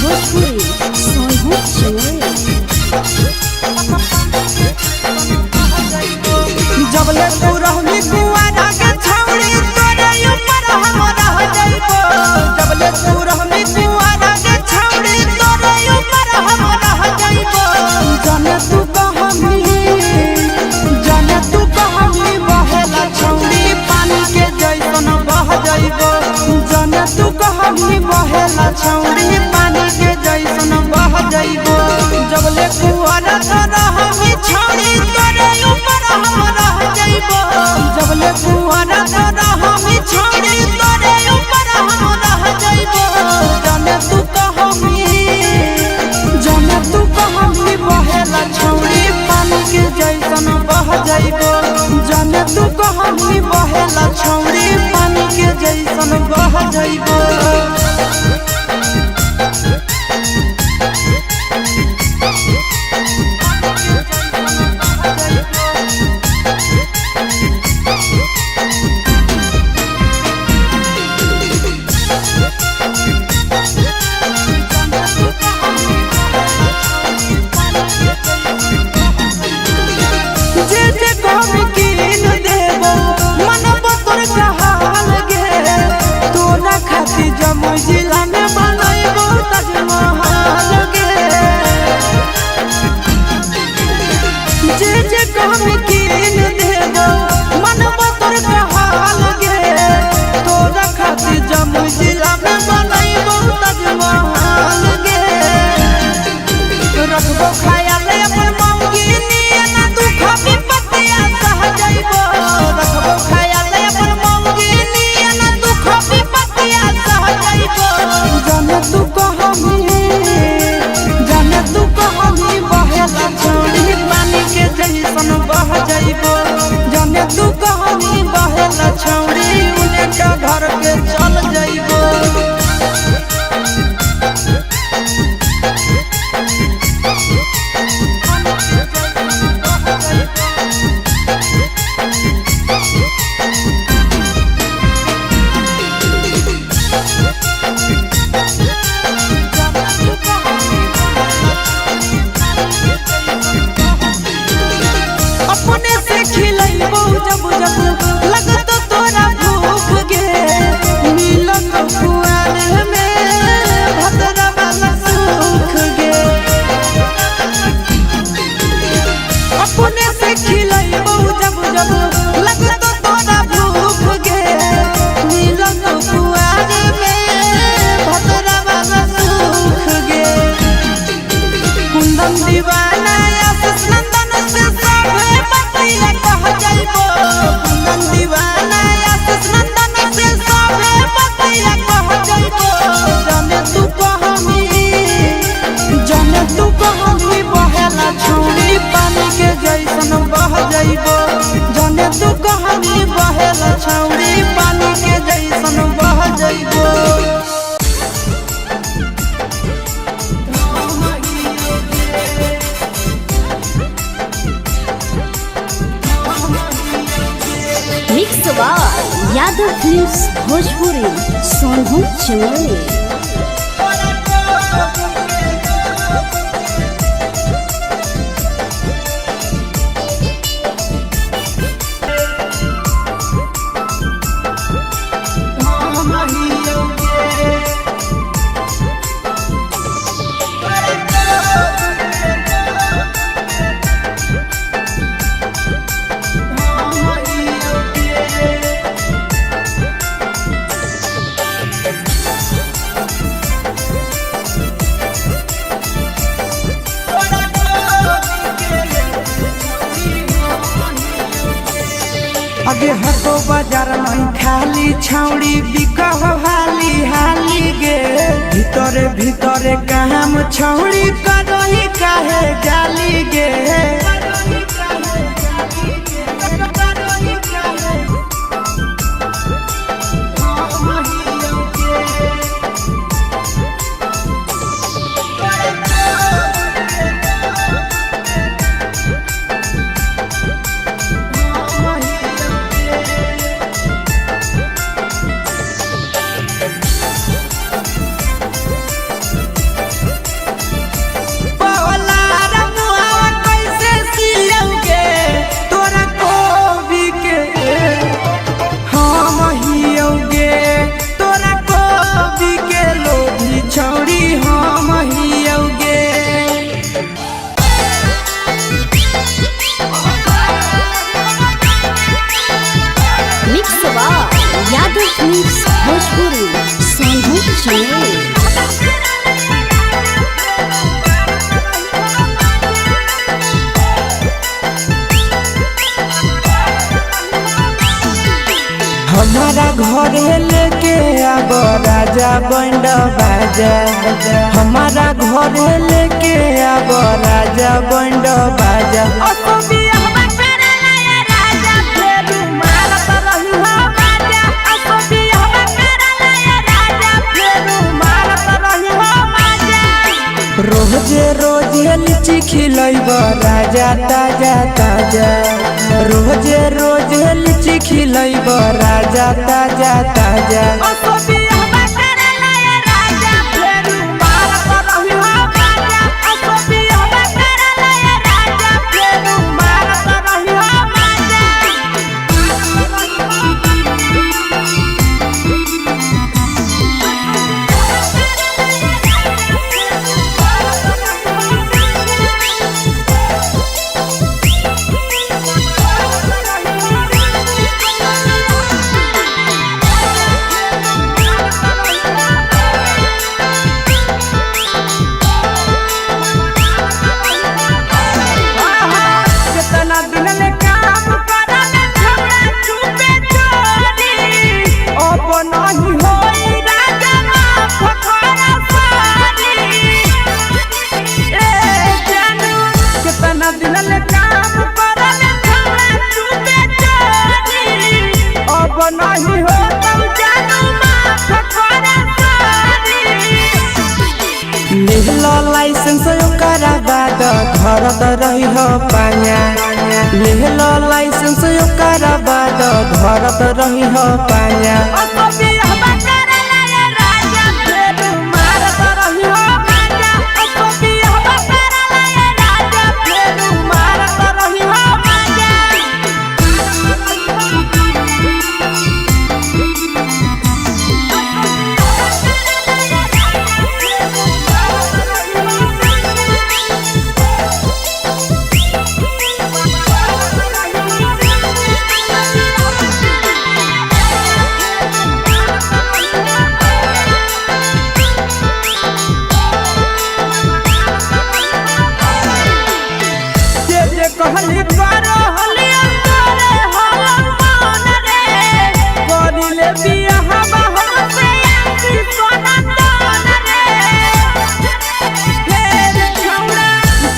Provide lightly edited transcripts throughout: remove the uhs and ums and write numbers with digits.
भोजपुरी सोनू चोरी। जबले तू रहनी कुआरा के छौड़ी तोरे ऊपर हम रह जाइबो। जबले तू रहनी कुआरा के छौड़ी तोरे ऊपर हम रह जाइबो। जाने तू कहमी बहेला छौड़ी पानी के जैसन बह जाइबो। जाने तू कहमी बहेला छौड़ी पानी के जैसन बह जाइबो। जबले कुआरा तो रहनी छौड़ी तोरे ऊपर हम रह जाइबो। जबले कुआरा तो रहनी छौड़ी तोरे ऊपर हम रह जाइबो। जाने तू कहमी बहेला छौड़ी पानी के जैसन बह जाइबो। जाने तू कहमी बहेला छौड़ी पानी के जैसन बह जाइबो। जमुई जिला में बनैबो ताजमहल गे। जे कहमी कीन देबो मनबो तोर कहल गे। तोरा खातिर जमुई जिला में बनैबो ताजमहल गे। रखबो ख्याल अपन मौगी नियन दुख विपत्तिया सह जाइबो। रखबो ख्याल अपन मौगी नियन दुख विपत्तिया सह जाइबो। जाने तू कहमी बहेला छौड़ी पानी के जैसन बह जाइबो। जाने तू कहमी बहेला छौड़ी उन्हें का घर के चल जाइबो। अपने से खिलैबो जब जब लगतो तोरा भूख गे। मिलन कुआर में भतरा वाला सुख गे। अपने से खिलैबो जब जब लगतो तोरा भूख गे। मिलन कुआर में भतरा वाला सुख गे। कुंदन दीवाना आशीष नंदन से सभे बतिया कह जाइबो। कुंदन दीवाना आशीष नंदन से सभे बतिया कह जाइबो। जाने तू कहमी बहेला छौड़ी पानी के जैसन बह जाइबो। जाने तू कहमी बहेला छौड़ी पानी के जैसन बह जाइबो। मिक्स बार यादव फिल्म्स भोजपुरी सोनू चोरी। आगे हटो बाजार नहीं खाली छौड़ी बिकह हाली हाली गे। भीतरे भीतरे काम छौड़ी करही काहे गाली गे। चैनल। हमारा घरे लेके आब राजा बैंड बाजा, हमारा घरे लेके आब राजा बैंड बाजा। रोजे रोजे लीची खिलैब राजा ताजा ताजा, रोजे रोजे लीची खिलैब राजा ताजा ताजा। लाइसेंस ओकरा बाद घरत रही हो पाया, लेहलो लाइसेंस ओकरा बाद घरत रही हो पाया। कहली करो हली अंतरे हम मन रे, करिले बियाह हम से आसी सोना तन रे। फेर छौड़ा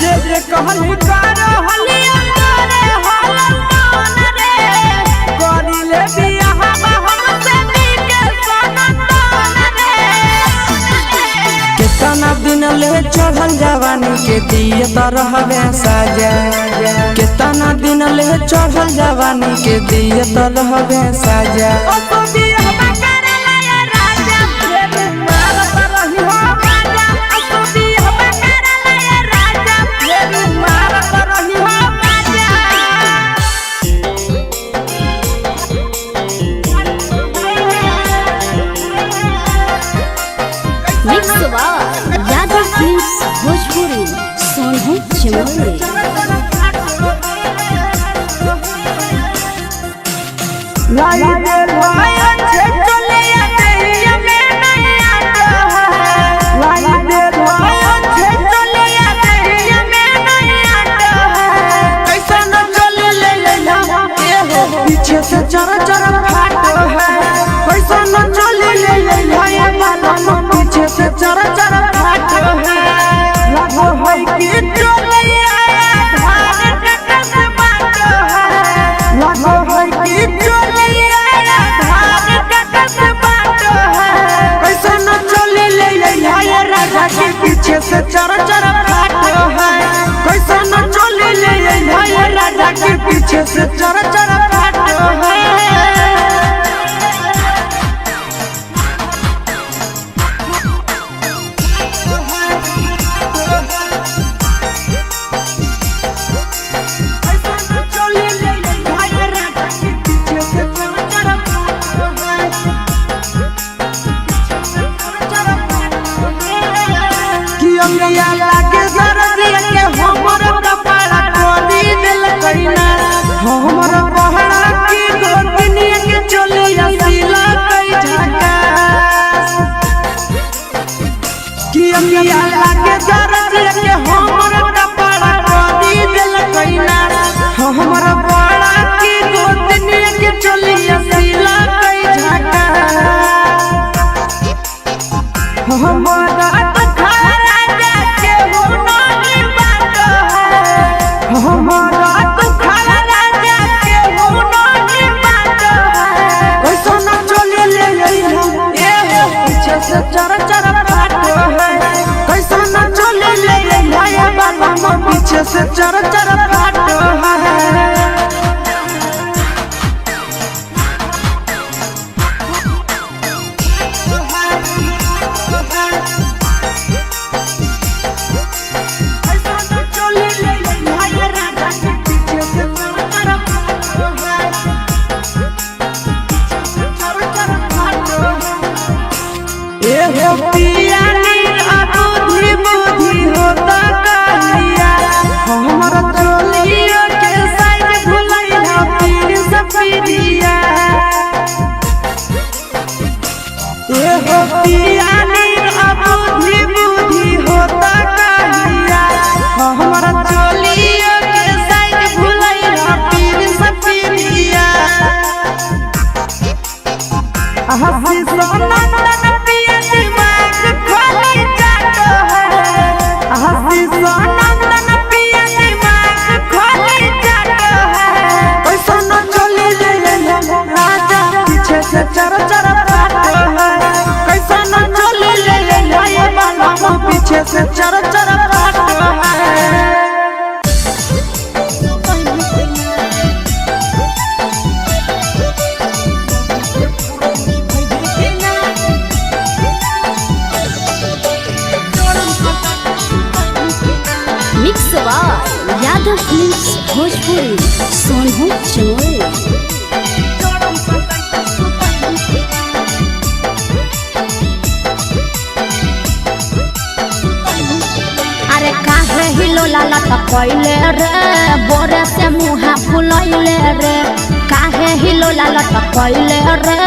जे कहली करो हली अंतरे हम मन रे, करिले बियाह हम से बिके सोना तन रे। कितना दिन ले चढ़ल जवानी के दिए त रहबे साजा, कितना दिन ले चढ़ल जवानी के दिए त रहबे साजा। Mix Yadav films Bhojpuri Sonu Chamoli. पीछे से चरा चरा फाटो है, पैसा न चले ले ले मालूम, पीछे से चरा चरा फाटो है। लगो है कि चलिया धान कटस बाटो है, लगो है कि चलिया धान कटस बाटो है। पैसा न चले ले ले राजा के पीछे से चरा चरा फाटो है, पैसा न चले ले ले राजा के पीछे से चरा चरा फाटो है। लागे जरदिया के हमर कपड़ा कोनी दिल कइना, हमर पहड़ा की गोतनिया के चलिया सिला कई झका। जाके दरजिया के हमर कपड़ा कदी दिल कइना हमर बड़ा की गोतनी के चलिया सिला कई झाका हमारा तो खाना जाके हो नहीं बात है हमारा तो खाना जाके हो नहीं बात है कैसा न चले ले ए पीछे से चर चर फाटो है कैसा न चले ले बाबा पीछे से चर चर फाटो है पिया बुद्धि बुद्धि होता कहिया हमर चोलियों के साइज भुलैया पीर सपीरिया पिया बुद्धि बुद्धि होता कहिया हमर चोलियों के साइज भुलैया पीर सपीरिया हसी सोना चर चर फाटो है कैसा न चले ले बाबा पीछे से चर चर फाटो है mix by Yadav films Bhojpuri Sonu Chamoli. हिलो लाला पकैले रे बोरे से मुहा फुलैले रे काहे हिलो लाला पकैले रे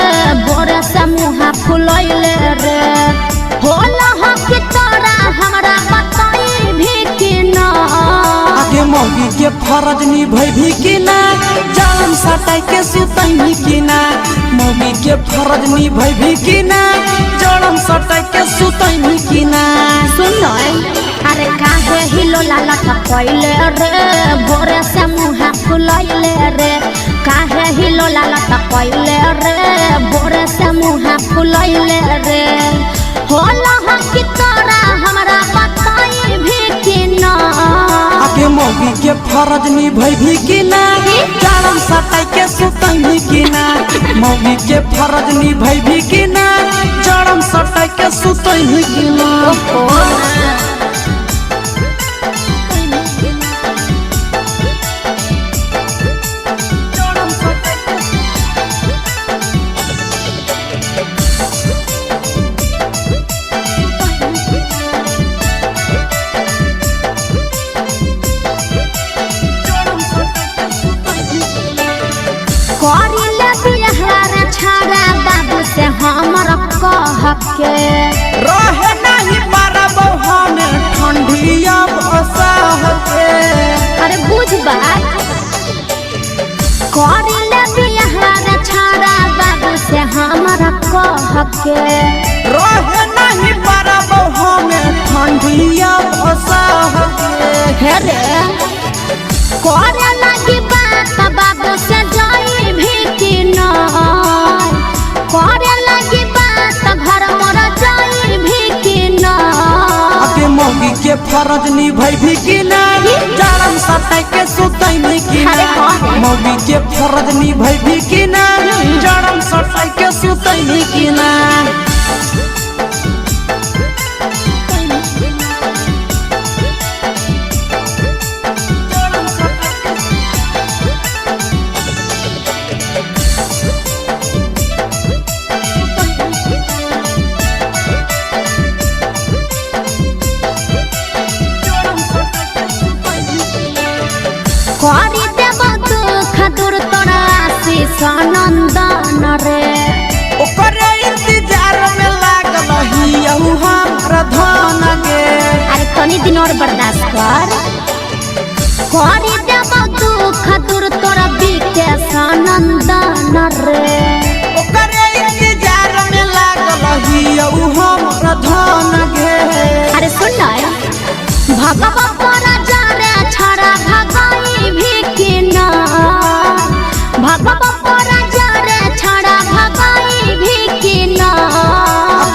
बोरे से मुहा फुलैले रे होला हो कि तोरा हमरा बताई भी कि ना आगे मौगी के फरज निभै भी कि ना जान सटाई के सुतई भी कि ना मौगी के फरज निभै भी कि ना जड़म सटाई के सुतई भी कि ना सुन अरे काहे हिलो लाला पकैले रे बोरे से मुहा फुलैले रे काहे हिलो लाला पकैले रे बोरे से मुहा फुलैले रे होला हो कि तोरा हमरा बताई भी कि ना आगे मौगी के फरज निभै भी कि ना जड़म सटाई के सुतई भी कि ना मौगी के फरज निभै भी कि ना जड़म सटाई के सुतई भी कि ना हमर कह के रहे नहीं पारब हम ठंडिया बसाह के अरे बुझ बात करिले बिहार छाड़ा बाबू से हमर कह के रहे नहीं पारब हम ठंडिया बसाह के हे रे करे लगी बात बाबू से जाई भी कि ना करे लगी बात घर मोर जाई भी कि ना आगे मौगी के फरज निभै भी कि ना जड़म सटाई के सुतई भी कि ना मौगी के फरज निभै भी कि ना जड़म सटाई के सुतई भी कि ना करी देव दुख दूर तोरा आशीष नंदन रे ओकरे इंतजार में लागल हियहु हम हमरा धन गे। अरे तनी दिन और बर्दाश्त कर देबो दुख दूर तोरा बीके सनंदन रे। ओकरे इंतजार में लागल हियौ हमरा धन गे। अरे सुन भगवा तोरा जारे छड़ा भगाई भी कि ना। भगवा तोरा जारे छड़ा भगाई भी कि ना।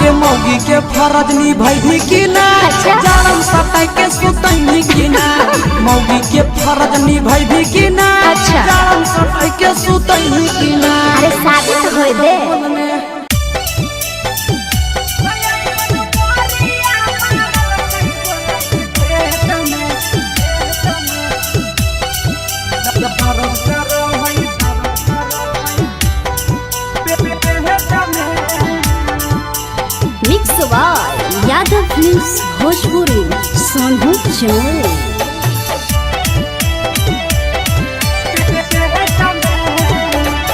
के मौगी के फरज निभाई कि ना। अच्छा। जारम सताई के सुतई कि ना। मौगी के फरज निभाई कि ना। अच्छा। जारम सताई के सुतई कि ना। अरे शादी तो होई दे। Mix by Yadav films Bhojpuri Sonu Chaure.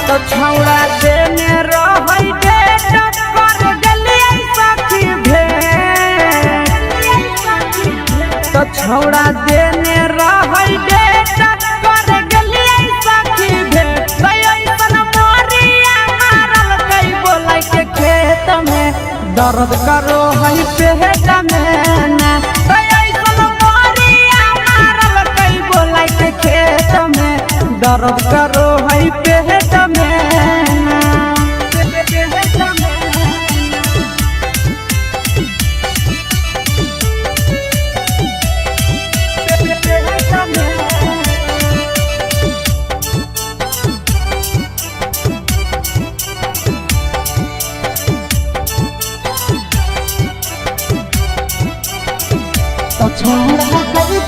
तो छौड़ा देने रहै डेट कर गलियै सखी भेट। तो छौड़ा देने रहै डेट कर गलियै सखी भेट। ऐसन मोरिया मारल कई बोलै के खेत में दर्द करो है पेट में ना। ऐसन मोरिया मारल कई बोलै के खेत में दर्द करो है पेट में ना। तो छोड़ा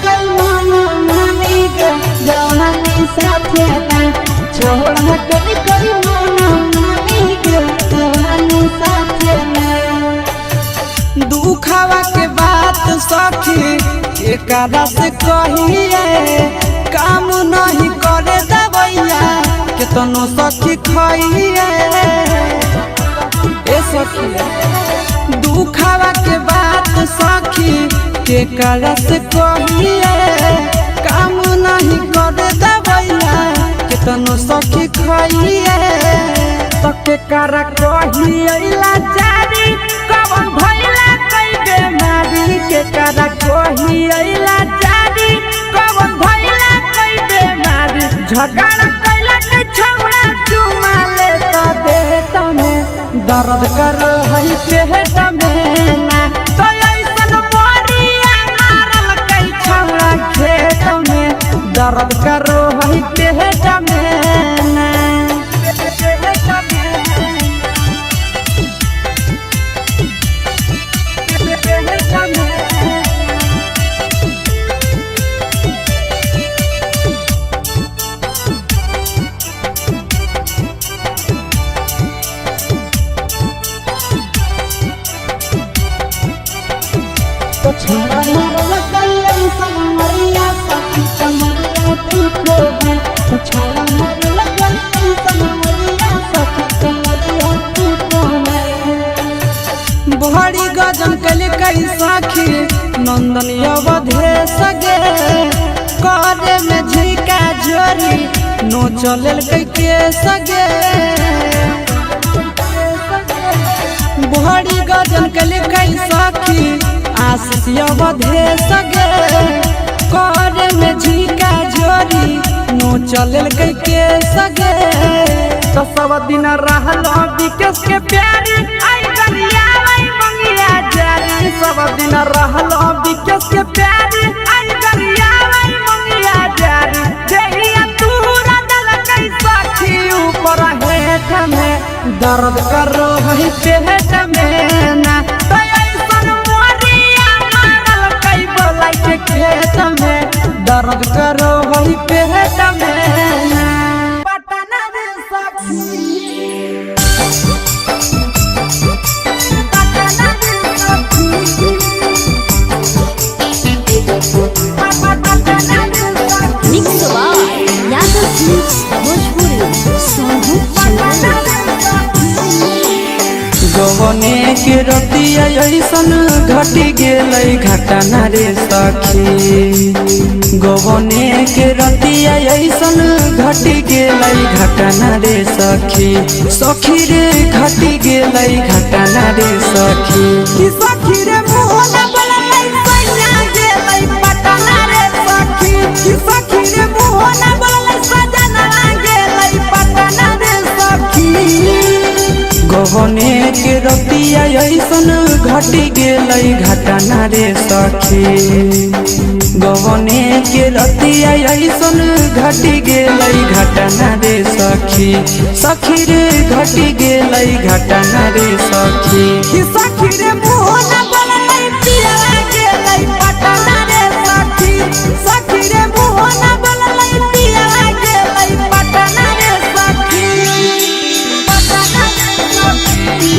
कल माना मानी गे जवानी साथे ना। छोड़ा कल माना मानी गे जवानी साथे ना। दुखवा के बात सखी एकरा से कहिए काम नहीं करे दबैया केतनो सखी खइए। ए सखी दुखवा के बात सखी एकरा से कहिए काम नहीं करे दबैया केतनो सखी खइए। तो के करा कहिए लाचारी कवन भइला कई बेमारी। के करा कहिए लाचारी कवन भइला कई बेमारी। झगड़ा कैला के छौड़ा चुमा ले तो देत में दर्द कर है पेट में ना। तो ऐसन मोरिया मारल कई छौड़ा खेत में दर्द करो है पेट में ना। तो छोड़ा मारल कई समरिया सखी समरिया तू को है। तो छोड़ा मारल कई समरिया सखी समरिया तू को है। बड़ी गजन कल कई सखी नंदन अवधे सगे करे में झिका जोरी नो चलल कई के सगे। बड़ी गजन कल कई सखी आशीष अवधे सगे करे में झिका जोरी नो चलल कई के सगे। तो सब दिन रहल विकेश के प्यारी आई गलिया आई मंगिया जारी। सब दिन रहल विकेश के प्यारी आई गलिया आई मंगिया जारी। देहिया तूरा दल कई सखी ऊपर हेठ में दर्द करो है पेट में ना। तो ऐसन मोरिया मारल कई बोलै के खेत में दर्द करो है पेट में ना। पटना रे सखी mix by Yadav films Bhojpuri Sonu Chaure. गवने के रतिया ऐसन घटी गेलै घटना रे सखी गवने के रतिया ऐसन घटी गेलै घटना रे सखी सखी रे घटी गेलै घटना रे सखी कि सखी रे मोहन बोलै सैया गेलै पटना रे सखी कि सखी रे मोहन बोलै सजना गेलै पटना रे सखी गवने के रतिया ऐसन घटी गेलै घटना रे सखी गवने के रतिया ऐसन घटी गेलै घटना रे सखी सखी रे घटी गेलै घटना रे सखी कि सखी रे मोहन बोलै पिया गेलै पटना रे सखी सखी रे मोहन बोलै पिया गेलै पटना रे सखी पटना रे सखी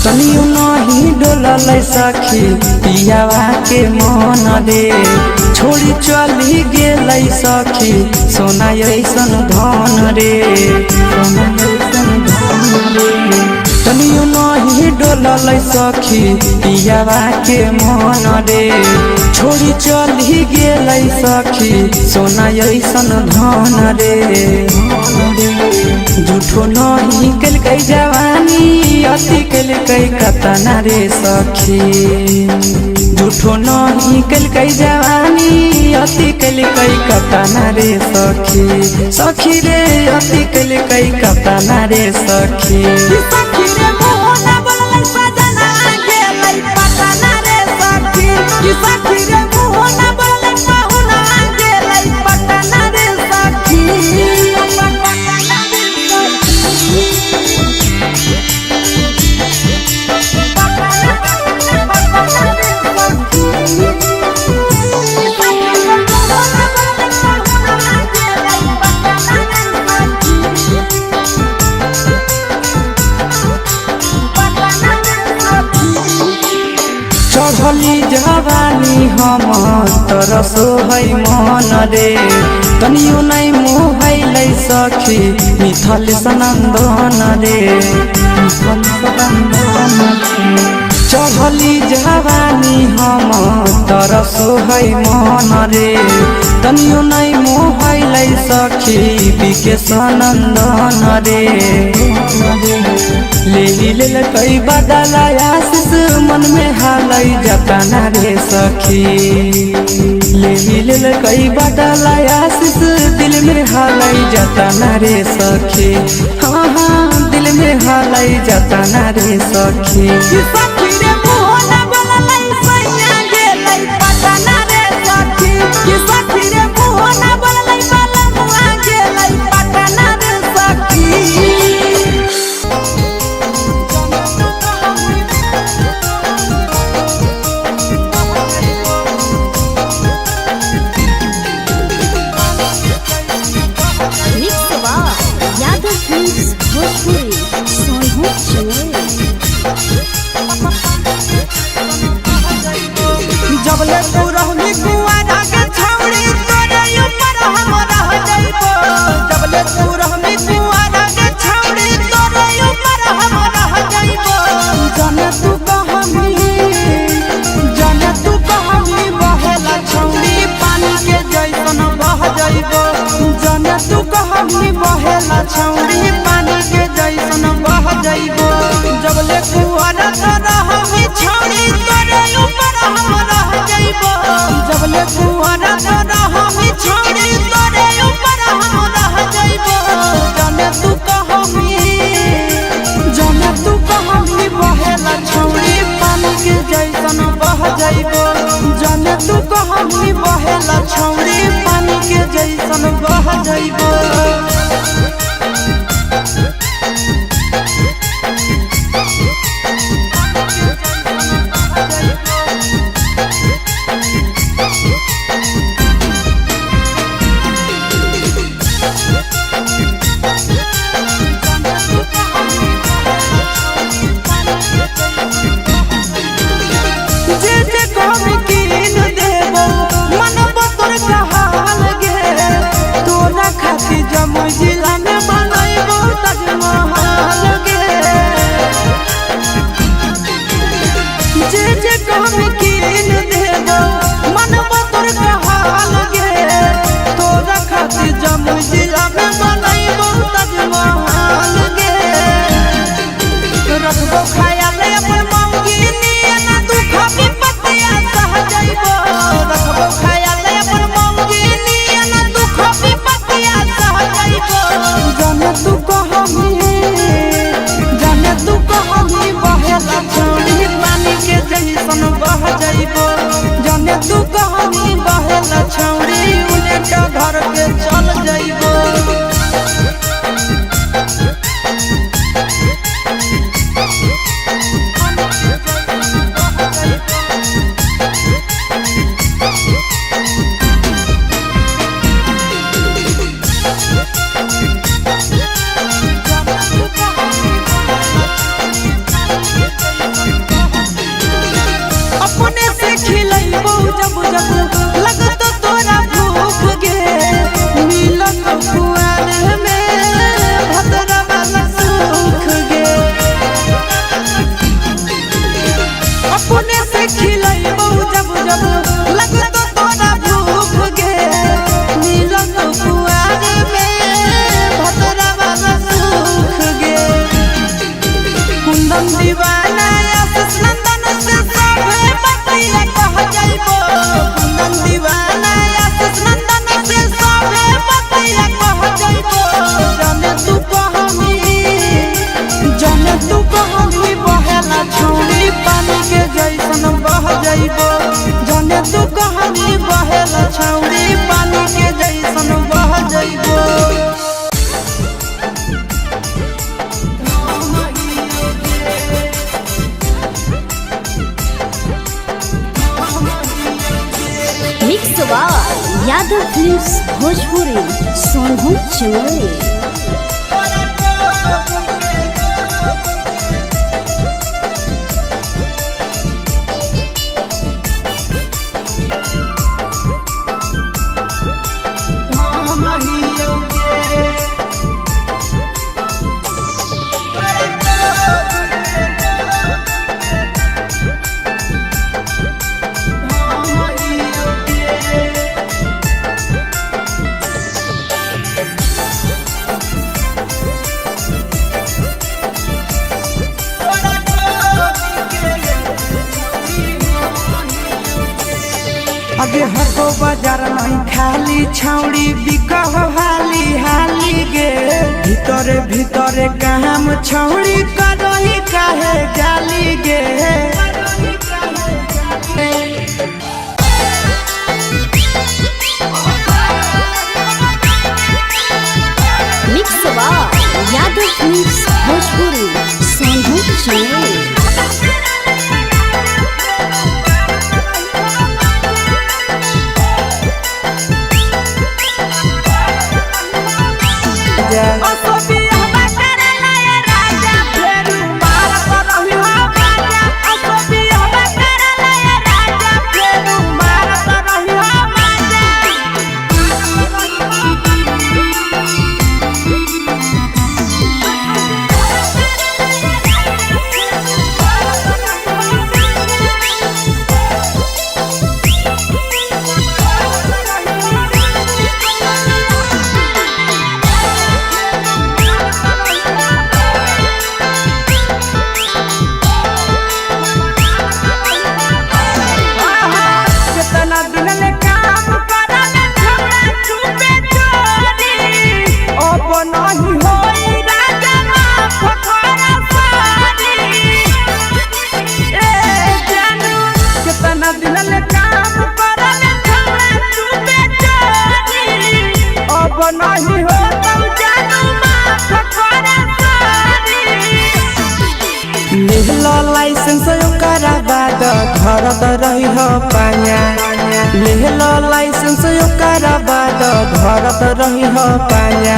तनियो नहीं डोललै सखी पियावा के मन रे छोड़ी चली गेलै सखी सोना ऐसन धन रे सोना ऐसन धन रे तनियो नहीं डोललै सखी पियावा के मन रे छोड़ी चली गेलै सखी सोना ऐसन धन रे झूठो नहीं कलकै जवानी अति कलकै कतना रे सखी झूठो नहीं कलकै जवानी अति कलकै कतना रे सखी सखी रे अति कलकै कतना रे सखी सखी रे मोहन बोलै सजना गेलै पटना रे सखी कि सखी रे मोहन बोलै पाहुना गेलै पटना रे सखी चढ़ली जवानी हम तरसो है मन रे तनियो नहीं मोहलै सखी मिथल सनंदन रे मिथल सनंदन चढ़ली जवानी हम तरसो है मन रे तनियो नहीं मोहलै सखी बिके सनंदन रे ले कई बदला आशीष मन में हालै जतना रे सखी ले कई बदला आशीष दिल में हालै जतना रे सखी हाँ हाँ दिल में हालै जतना रे सखी कि सखी रे मोहन बोलै सैया गेलै पटना रे सखी कि सखी रे मोहन बोलै बलमुआ गेलै पटना रे सखी यादव फिल्म्स भोजपुरी सोनू चुए जबले तू रहनी कुआरा के छौड़ी तोरे ऊपर हम रह जाइबो जबले तू रहनी कुआरा के छौड़ी तोरे ऊपर हम रह जाइबो जाने तू कहमी बहेला छौड़ी पानी के जैसन बह जाइबो जाने तू कहमी बहेला छौड़ी पानी के जैसन बह जाइबो जबले कुआरा तो रहमी छौड़ी तोरे ऊपर हम रह जाइबो जबले कुआरा तो रहमी छौड़ी तोरे ऊपर हम रह जाइबो जाने तू कहमी बहेला छौड़ी पानी के जैसन बह जाइबो जाने तू कहमी बहेला छौड़ी पानी के जैसन बह जाइबो जमुई जिला में बनैबो ताजमहल गे जे कहबी कीन देबो मनबो तोर कहल गे तोरा खातिर जमुई जिला में बनैबो ताजमहल गे रखबो ख्याल अपन मौगिनी ना तू खाबी पतिया सह जाइबो रखबो ख्याल अपन मौगिनी ना तू खाबी पतिया सह जाइबो जाने तू कहमी बहेला छौड़ी पानी के जैसन बह जाइबो जाने तू कहमी बहेला छौड़ी उलेटा घर के चल जाइबो अपने से खिलैबो जब जब लगत तोरा भूख गे मिलत कुआर में भद्रा वाला सुख गे अपने से खिलैबो जब जब लगत तोरा भूख गे मिलत कुआर में भद्रा वाला सुख गे कुंदन दीवाना आशीष नंदन से सभे बतिया कह जाइबो कुंदन दीवाना आशीष नंदन से सभे बतिया कह जाइबो जाने तू कहमी बहेला छौड़ी पानी के जैसन बह जाइबो जाने तू कहमी बहेला छौड़ी पानी के जैसन बह जाइबो मिक्स यादव फिल्म्स भोजपुरी सोनभद्र चमोली। आगे हको बाजार नहीं खाली छौड़ी बिकह हाली हाली गे भीतरे भीतरे काम छौड़ी करही काहे गाली गे mix Yadav films Bhojpuri Sonbhadra Chamoli. License ओकरा बाद घरत रही हो पाया लेहलो लाइसेंस ओकरा बाद घरत रही हो पाया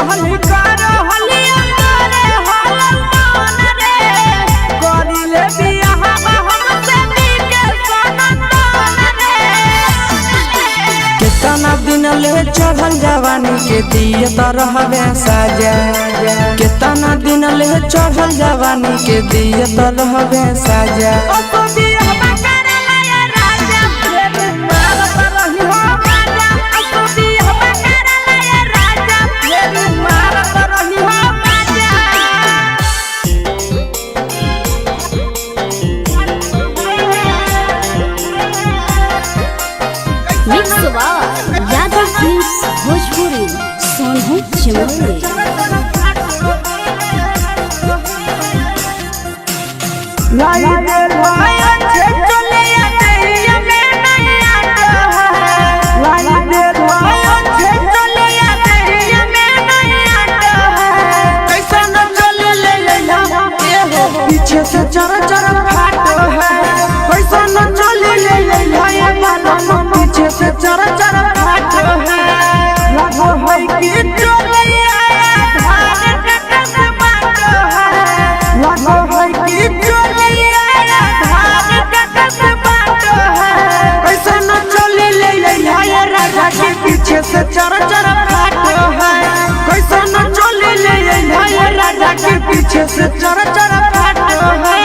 कहली करो हलिया करे हलन रे करिले बियाह हमसे मिके सनतन रे कितना दिन ले चढ़ल जवानी के दिए तो रहबे साजा कितना दिन ले चढ़ल जवानी के दिए तो रहबे साजा मिक्स यादव फिल्म्स भोजपुरी सोनू चमोली लाई दे भाई छे चलिया देहिया में नहीं आता है लाई दे भाई छे चलिया देहिया में नहीं आता है कैसा न चले ले ले हो पीछे से चर चर फाटो है कैसा न चले ले ले मालूम पीछे से चर चर फाटो है लगो है कि चलिया धार कटस बाटो है लगो है कि पीछे से चर चर फाटो है कैसा न चले ले राजा के पीछे से चर चर फाटो है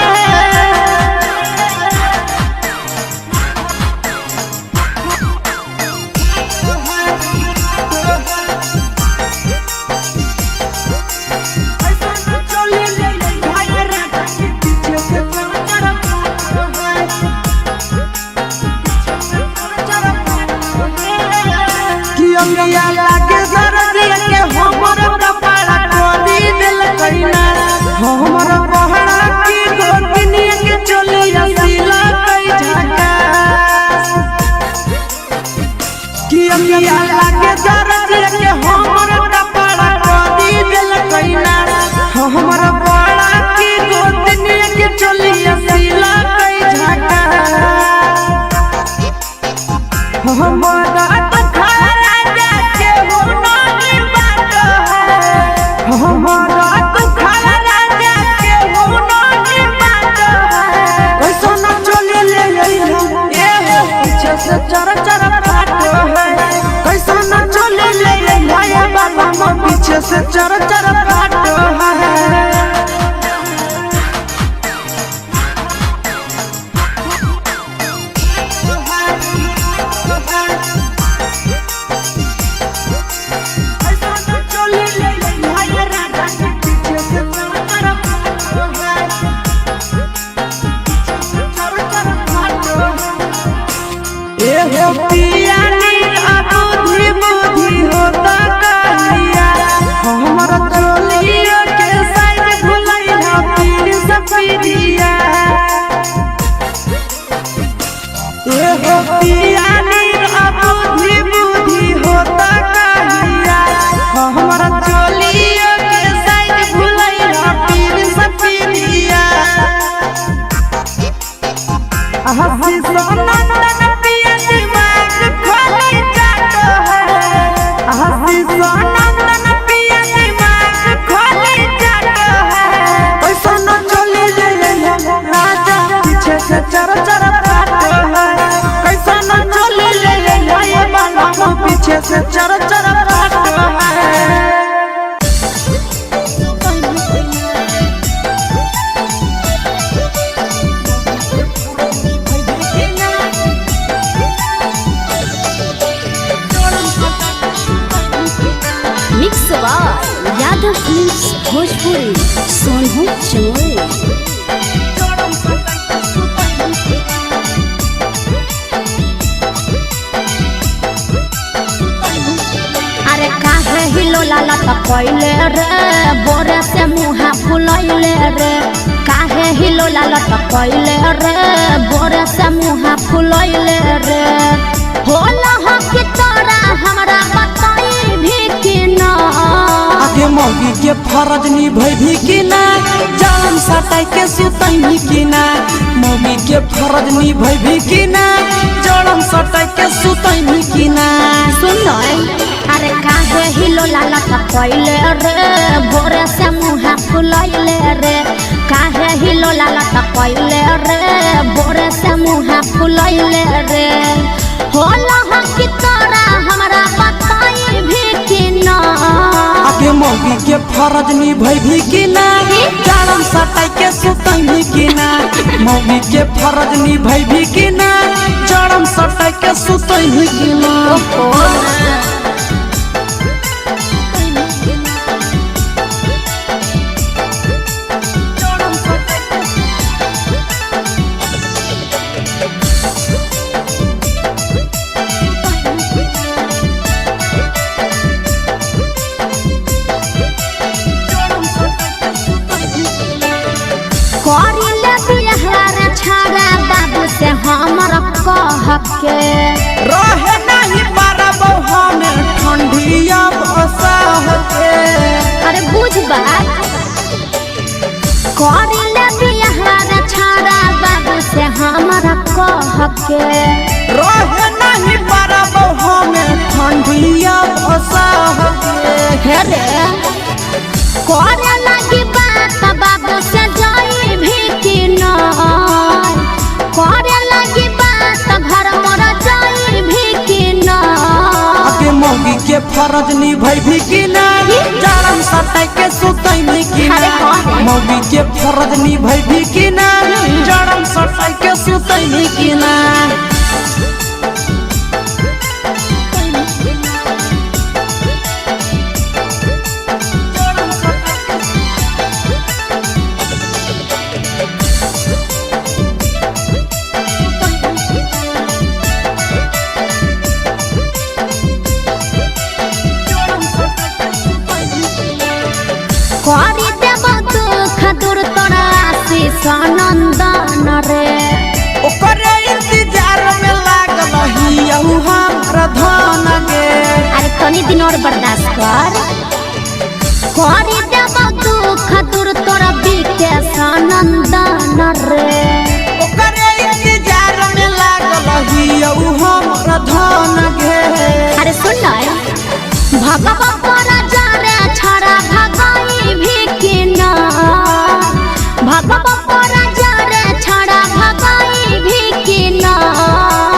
लागे सरदिया के हमर कपड़ा कोदी दिल कइना हमर पहड़ा की गोतनिया के चलिया सिला कई झका कि अमिया लागे सरदिया के हमर कपड़ा कोदी दिल कइना हमर पहड़ा की गोतनिया के चलिया सिला कई झका हमारा हमारा तो खाला राजा के हो नहीं बात है कैसा न चले ले ए पीछे से चर चर फाटो है कैसा न चले ले बाबा पीछे से चर चर फाटो है पिया बुद्धि बुद्धि होता कहिया हमर चोलिया के साइड भुलैया पीर सपीरिया पिया बुद्धि बुद्धि होता कहिया हमर चोलिया के साइड भुलैया पीर सपीरिया हसी सोनंदन चर चर फाटो है कैसा न चले ले बाबा पीछे से चर चर फाटो है मिक्स यादव फिल्म्स भोजपुरी सोनू चमोली लाला पकैले रे बोरे से मुहा फुलैले रे काहे हिलो लाला पकैले रे बोरे से मुहा फुलैले रे होला हो कि तोरा हमरा बताई भी कि ना आगे मौगी के फरज निभै भी कि ना जान सटाई के सुतै भी कि ना मौगी के फरज निभै भी कि ना जान सटाई के सुतै भी कि ना सुन अरे काहे हिलो लाला टपैले रे भोरे से मुँह फुलैले रे काहे हिलो लाला टपैले रे भोरे से मुँह फुलैले रे होला हम की तोरा हमरा बताई भी कि ना आगे मौगी के फरज निभई भी कि ना चारम सटाई के सुतई भी कि ना मौगी के फरज निभई भी कि ना चारम सटाई के सुतई भी कि ना करिले बिहार छाड़ा बाबू से हमर कह के रहे नहीं पारब हमें ठंडिया बसाह के अरे बुझ बात करिले बिहार छाड़ा बाबू से हमर कह के रहे नहीं पारब हमें ठंडिया बसाह के हे रे करे लगी बात बाबू से जाई भी कि ना करे लगी बात घर मोर जाई भी कि ना आगे मौगी के फरज निभई भी कि ना चारम सटाई के सुतई भी कि ना मौगी के फरज निभई भी कि ना चारम सटाई के सुतई भी कि ना करी देव दुख दूर तोरा आशीष नंदन रे ओकरे इंतजार में लागल हियहु हमरा धन गे अरे तनी दिन और बर्दाश्त कर करी देव दुख दूर तोरा विकेश नंदन रे ओकरे इंतजार में लागल हियहु हमरा धन गे अरे सुन भगवा तोरा जाने छड़ा भगाई भी कि ना भगवा तोरा जाने छड़ा भगाई भी कि ना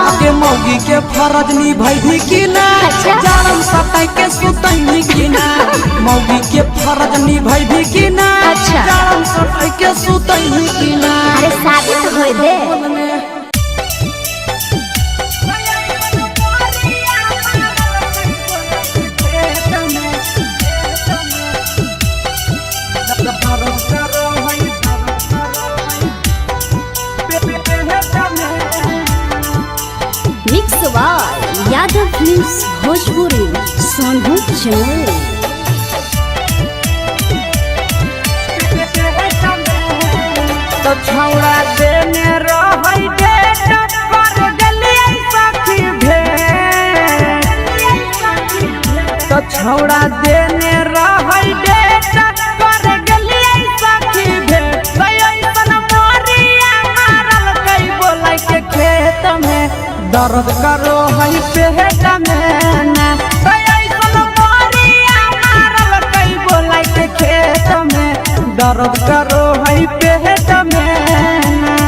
आगे मौगी के फरज निभई भी कि ना चारम सटाई के सुतई भी कि ना मौगी के फरज निभई भी कि ना चारम सटाई के सुतई भी कि ना अरे शादी तो होई दे mix by Yadav films Bhojpuri Sonu Chaure तो छौड़ा देने रहै डेट कर गेलियै सखी भेट तो छौड़ा देने रहै डेट कर गेलियै सखी भेट ऐसन मोरिया मारल कई बोलै के खेत में दर्द करो है पेट में ना ऐसन मोरिया मारल कई बोलै के खेत में दर्द करो है पेट में ना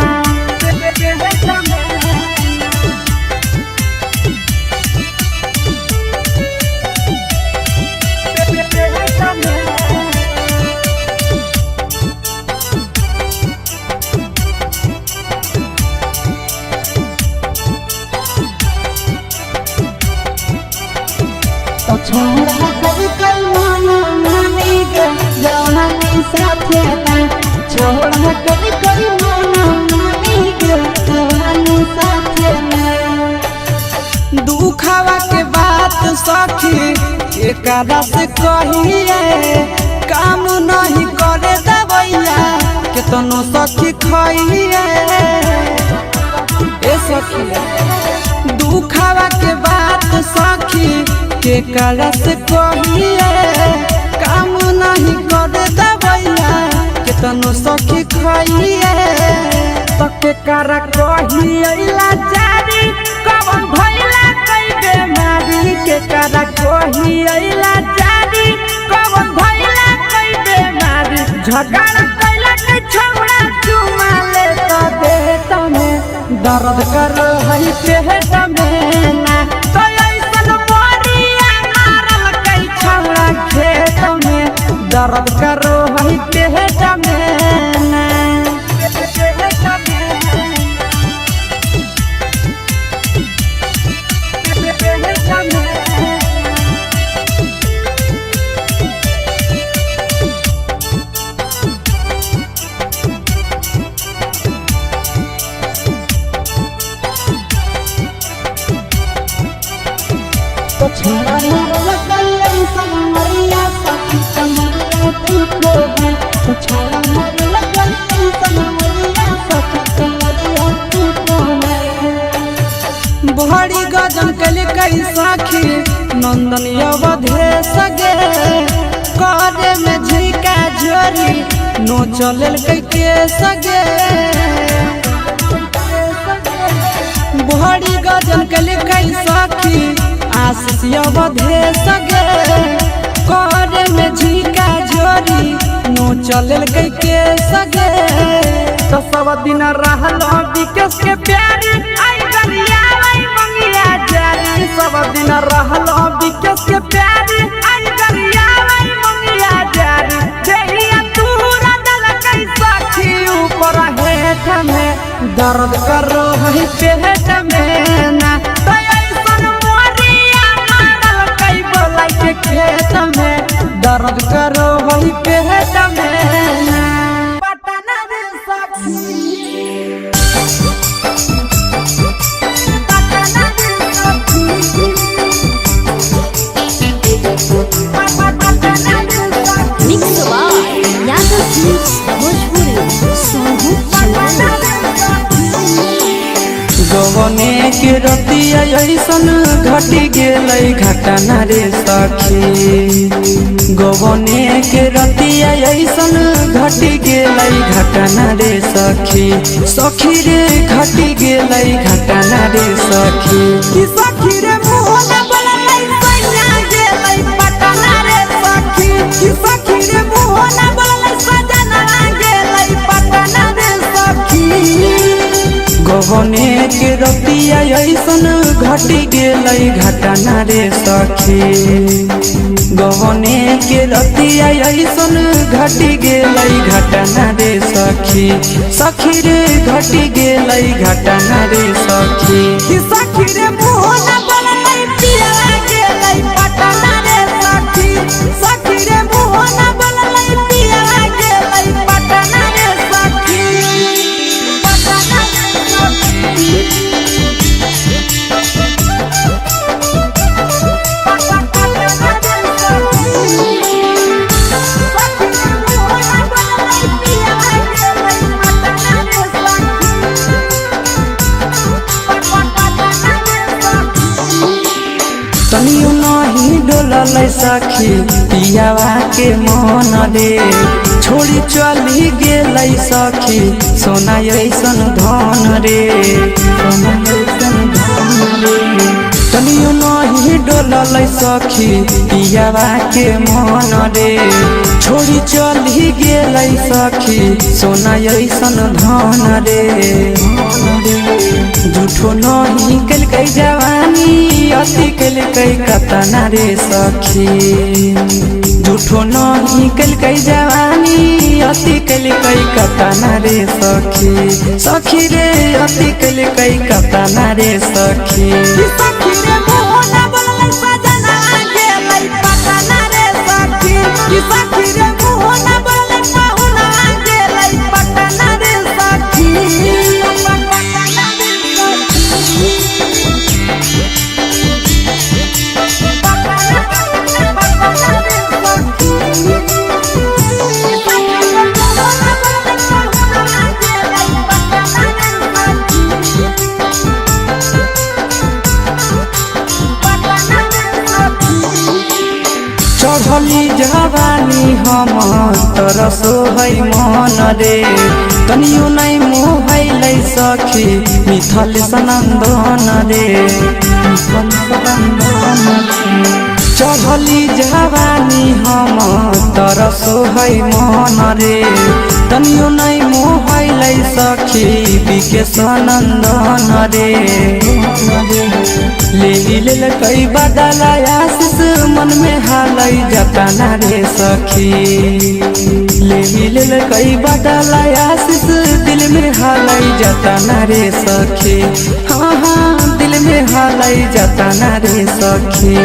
छोड़ा कभी कल माना मानी गे जवानी साथे ना छोड़ा कभी कल माना मानी गे जवानी साथे ना दुखावा के बात सखी एकरा से कहिए काम नहीं करे दबैया केतनो सखी खइए ए सखी दुखावा के बात सखी के करस कहिए काम नहीं करे दबैया केतनो सखी खइए तो के कर कहिए लाचारी कवन भइला कई बेमारी के एकरा कोही अइला जारी कवन भइला कई बेमारी झगड़ा कैला के छौड़ा चुमा ले तो देत में दर्द कर हई पेट में ना तो ऐसन मोरिया मारल कई छौड़ा खेत में दर्द कर हई पेट में ना बड़ी गजन कल कई साखी नंदन अवधे सगे करे में झिका झोरी नो चलल के सगे बड़ी गजन कल कई साखी आशीष अवधे सगे करे में झिका झोरी नो चलल के सगे तो सब दिन रहल विकेश के प्यारी आई गलिया आई मंगिया जारी सब दिन रहल विकेश के प्यारी आई गलिया आई मंगिया जारी देहिया तूरा दल कई साखी ऊपर हेठ में दर्द कर रही पेट में ना तो ऐसन मोरिया मारल कई बोलाई के खेत में दर्द कर रही पेट में ना पटना रे साखी गवने के रतिया ऐसन घटी गेलै घटना रे सखी गवने के रतिया ऐसन घटी गेलै घटना रे सखी सखी रे घटी गेलै घटना रे सखी सखी रे मुहना बोललै सैया गेलै पटना रे सखी सखी रे मुहना बोललै सजना गेलै पटना रे सखी गवने के रतिया ऐसन घटी गेलै घटना रे सखी गवने के रतिया ऐसन घटी गेलै घटना रे सखी सखी रे घटी गेलै घटना रे सखी सखी रे मुहना बोललै पिया गेलै पटना रे सखी सखी रे मुहना बोललै पिया गेलै पटना रे सखी पटना रे तनियो नहीं डोललै सखी पियावा के मन रे छोड़ी चली गेलै सखी सोना ऐसन धन रे सोना ऐसन धन रे तनियो नहीं डोललै सखी पियावा के मन रे छोड़ी चली गेलै सखी सोना ऐसन धन रे झूठो नहीं कलकै जवानी अति कलकै कतना रे सखी झूठो नहीं कलकै जवानी अति कलकै कतना रे सखी सखी रे अति कलकै कतना रे सखी सखी रे मुहना बोललै सजना गेलै पटना रे सखी सखी रे मुहना बोललै पाहुना गेलै पटना रे सखी जवानी हम तरसो है मन रे तनियो नहीं मोहलै सखी मिथल सनंदन रे चढ़ली जवानी हम तरसो है मन रे तनियो नहीं मोहलै सखी बिके सनंदन रे ले कई बदला आशीष मन में हालै जतना रे सखी ले कई बदला आशीष दिल में हालै जतना रे सखी हाँ हाँ दिल में हालै जतना रे सखी।